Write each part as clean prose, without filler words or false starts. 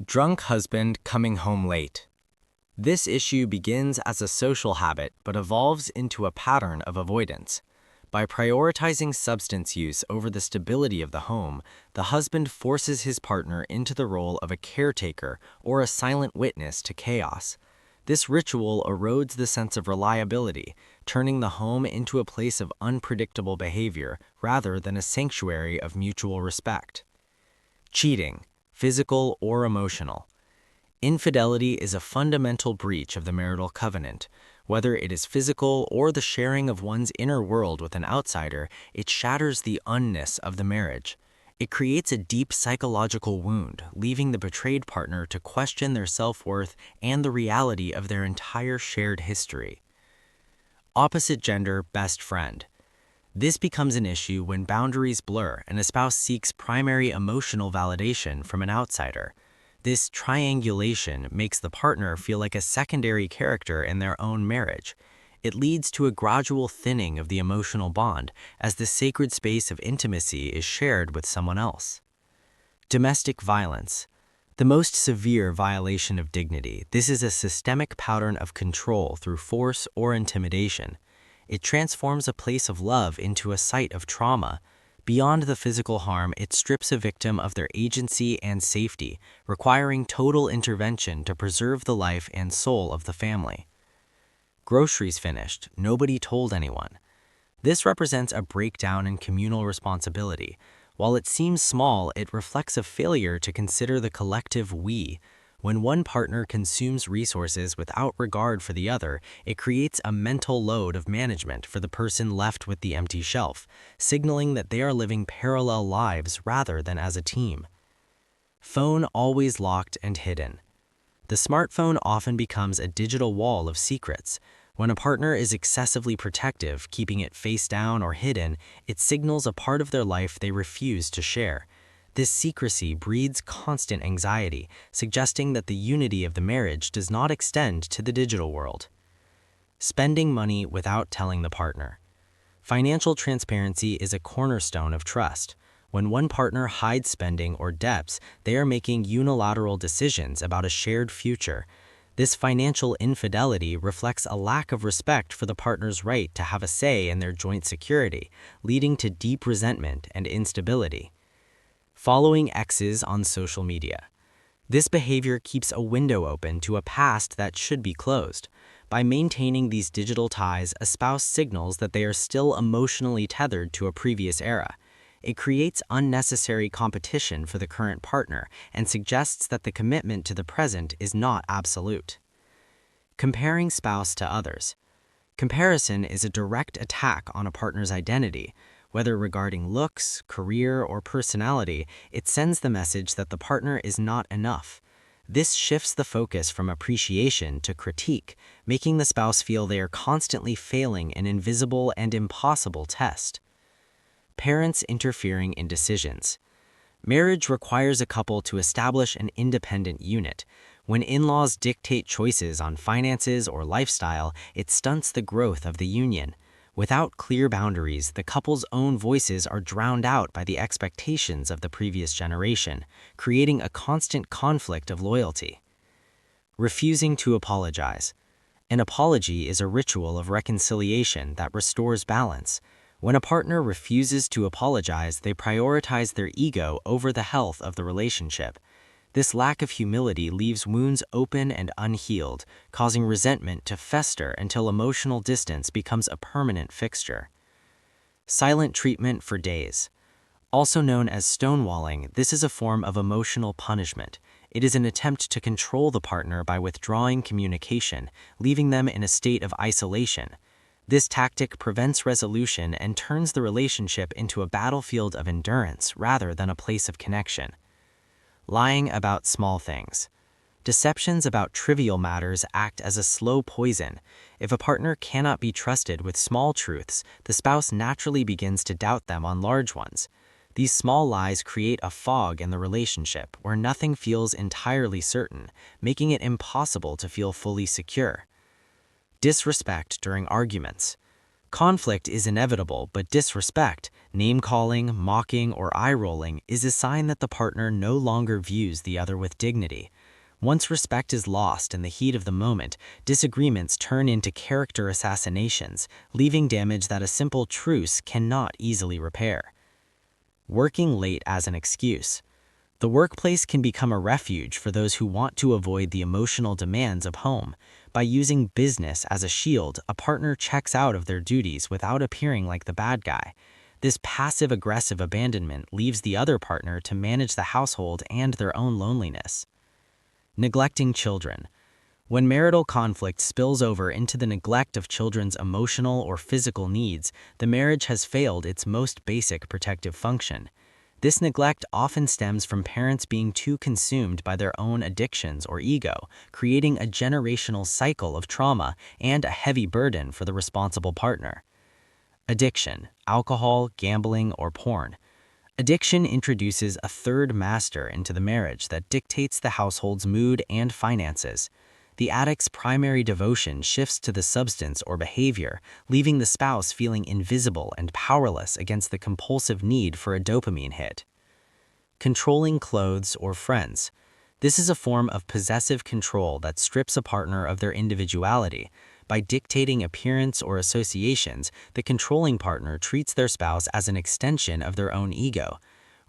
Drunk husband coming home late. This issue begins as a social habit but evolves into a pattern of avoidance. By prioritizing substance use over the stability of the home, the husband forces his partner into the role of a caretaker or a silent witness to chaos. This ritual erodes the sense of reliability, turning the home into a place of unpredictable behavior rather than a sanctuary of mutual respect. Cheating, physical or emotional. Infidelity is a fundamental breach of the marital covenant. Whether it is physical or the sharing of one's inner world with an outsider, it shatters the unness of the marriage. It creates a deep psychological wound, leaving the betrayed partner to question their self-worth and the reality of their entire shared history. Opposite gender best friend. This becomes an issue when boundaries blur and a spouse seeks primary emotional validation from an outsider. This triangulation makes the partner feel like a secondary character in their own marriage. It leads to a gradual thinning of the emotional bond as the sacred space of intimacy is shared with someone else. Domestic violence. The most severe violation of dignity. This is a systemic pattern of control through force or intimidation. It transforms a place of love into a site of trauma. Beyond the physical harm, it strips a victim of their agency and safety, requiring total intervention to preserve the life and soul of the family. Groceries finished, nobody told anyone. This represents a breakdown in communal responsibility. While it seems small, it reflects a failure to consider the collective we. When one partner consumes resources without regard for the other, it creates a mental load of management for the person left with the empty shelf, signaling that they are living parallel lives rather than as a team. Phone always locked and hidden. The smartphone often becomes a digital wall of secrets. When a partner is excessively protective, keeping it face down or hidden, it signals a part of their life they refuse to share. This secrecy breeds constant anxiety, suggesting that the unity of the marriage does not extend to the digital world. Spending money without telling the partner. Financial transparency is a cornerstone of trust. When one partner hides spending or debts, they are making unilateral decisions about a shared future. This financial infidelity reflects a lack of respect for the partner's right to have a say in their joint security, leading to deep resentment and instability. Following exes on social media. This behavior keeps a window open to a past that should be closed. By maintaining these digital ties, a spouse signals that they are still emotionally tethered to a previous era. It creates unnecessary competition for the current partner and suggests that the commitment to the present is not absolute. Comparing spouse to others. Comparison is a direct attack on a partner's identity. Whether regarding looks, career, or personality, it sends the message that the partner is not enough. This shifts the focus from appreciation to critique, making the spouse feel they are constantly failing an invisible and impossible test. Parents interfering in decisions. Marriage requires a couple to establish an independent unit. When in-laws dictate choices on finances or lifestyle, it stunts the growth of the union. Without clear boundaries, the couple's own voices are drowned out by the expectations of the previous generation, creating a constant conflict of loyalty. Refusing to apologize. An apology is a ritual of reconciliation that restores balance. When a partner refuses to apologize, they prioritize their ego over the health of the relationship. This lack of humility leaves wounds open and unhealed, causing resentment to fester until emotional distance becomes a permanent fixture. Silent treatment for days. Also known as stonewalling, this is a form of emotional punishment. It is an attempt to control the partner by withdrawing communication, leaving them in a state of isolation. This tactic prevents resolution and turns the relationship into a battlefield of endurance rather than a place of connection. Lying about small things. Deceptions about trivial matters act as a slow poison. If a partner cannot be trusted with small truths, the spouse naturally begins to doubt them on large ones. These small lies create a fog in the relationship where nothing feels entirely certain, making it impossible to feel fully secure. Disrespect during arguments. Conflict is inevitable, but disrespect, name-calling, mocking, or eye-rolling is a sign that the partner no longer views the other with dignity. Once respect is lost in the heat of the moment, disagreements turn into character assassinations, leaving damage that a simple truce cannot easily repair. Working late as an excuse. The workplace can become a refuge for those who want to avoid the emotional demands of home. By using business as a shield, a partner checks out of their duties without appearing like the bad guy. This passive-aggressive abandonment leaves the other partner to manage the household and their own loneliness. Neglecting children. When marital conflict spills over into the neglect of children's emotional or physical needs, the marriage has failed its most basic protective function. This neglect often stems from parents being too consumed by their own addictions or ego, creating a generational cycle of trauma and a heavy burden for the responsible partner. Addiction, alcohol, gambling, or porn. Addiction introduces a third master into the marriage that dictates the household's mood and finances. The addict's primary devotion shifts to the substance or behavior, leaving the spouse feeling invisible and powerless against the compulsive need for a dopamine hit. Controlling clothes or friends. This is a form of possessive control that strips a partner of their individuality. By dictating appearance or associations, the controlling partner treats their spouse as an extension of their own ego.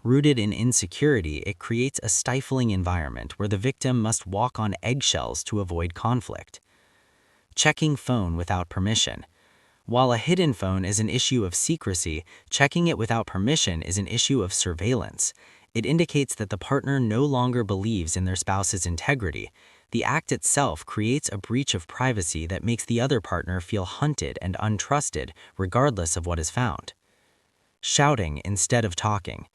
Rooted in insecurity, it creates a stifling environment where the victim must walk on eggshells to avoid conflict. Checking phone without permission. While a hidden phone is an issue of secrecy, checking it without permission is an issue of surveillance. It indicates that the partner no longer believes in their spouse's integrity. The act itself creates a breach of privacy that makes the other partner feel hunted and untrusted, regardless of what is found. Shouting instead of talking.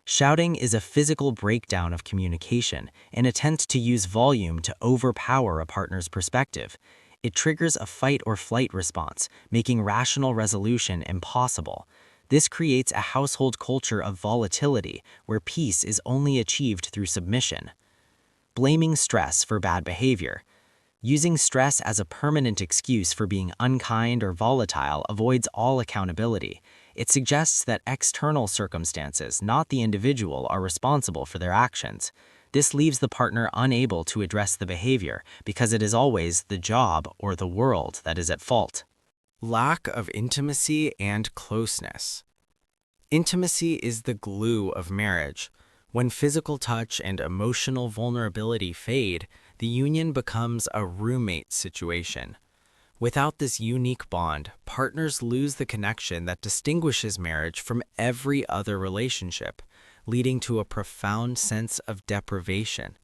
Shouting is a physical breakdown of communication, an attempt to use volume to overpower a partner's perspective. It triggers a fight or flight response, making rational resolution impossible. This creates a household culture of volatility, where peace is only achieved through submission. Blaming stress for bad behavior. Using stress as a permanent excuse for being unkind or volatile avoids all accountability. It suggests that external circumstances, not the individual, are responsible for their actions. This leaves the partner unable to address the behavior because it is always the job or the world that is at fault. Lack of intimacy and closeness. Intimacy is the glue of marriage. When physical touch and emotional vulnerability fade, the union becomes a roommate situation. Without this unique bond, partners lose the connection that distinguishes marriage from every other relationship, leading to a profound sense of deprivation.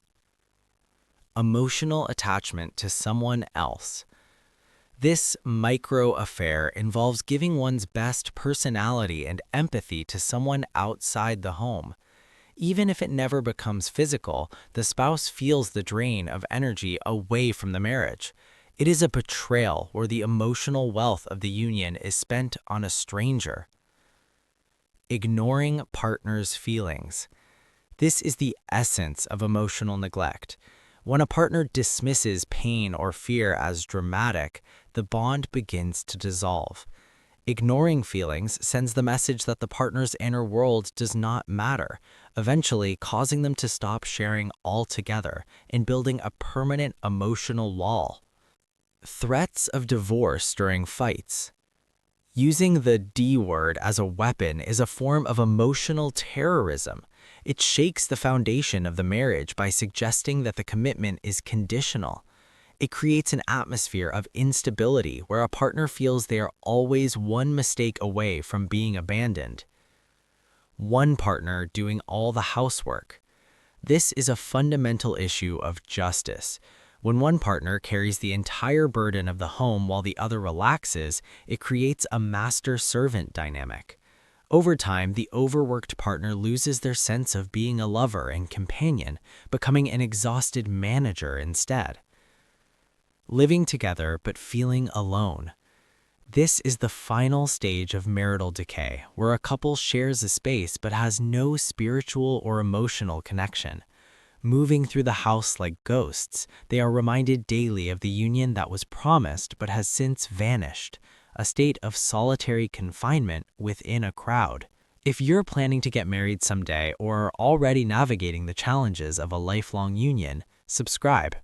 Emotional attachment to someone else. This micro-affair involves giving one's best personality and empathy to someone outside the home. Even if it never becomes physical, the spouse feels the drain of energy away from the marriage. It is a betrayal where the emotional wealth of the union is spent on a stranger. Ignoring partner's feelings. This is the essence of emotional neglect. When a partner dismisses pain or fear as dramatic, the bond begins to dissolve. Ignoring feelings sends the message that the partner's inner world does not matter, eventually causing them to stop sharing altogether and building a permanent emotional wall. Threats of divorce during fights. Using the D word as a weapon is a form of emotional terrorism. It shakes the foundation of the marriage by suggesting that the commitment is conditional. It creates an atmosphere of instability where a partner feels they are always one mistake away from being abandoned. One partner doing all the housework. This is a fundamental issue of justice. When one partner carries the entire burden of the home while the other relaxes, it creates a master-servant dynamic. Over time, the overworked partner loses their sense of being a lover and companion, becoming an exhausted manager instead. Living together but feeling alone. This is the final stage of marital decay, where a couple shares a space but has no spiritual or emotional connection. Moving through the house like ghosts, they are reminded daily of the union that was promised but has since vanished, a state of solitary confinement within a crowd. If you're planning to get married someday or already navigating the challenges of a lifelong union, subscribe.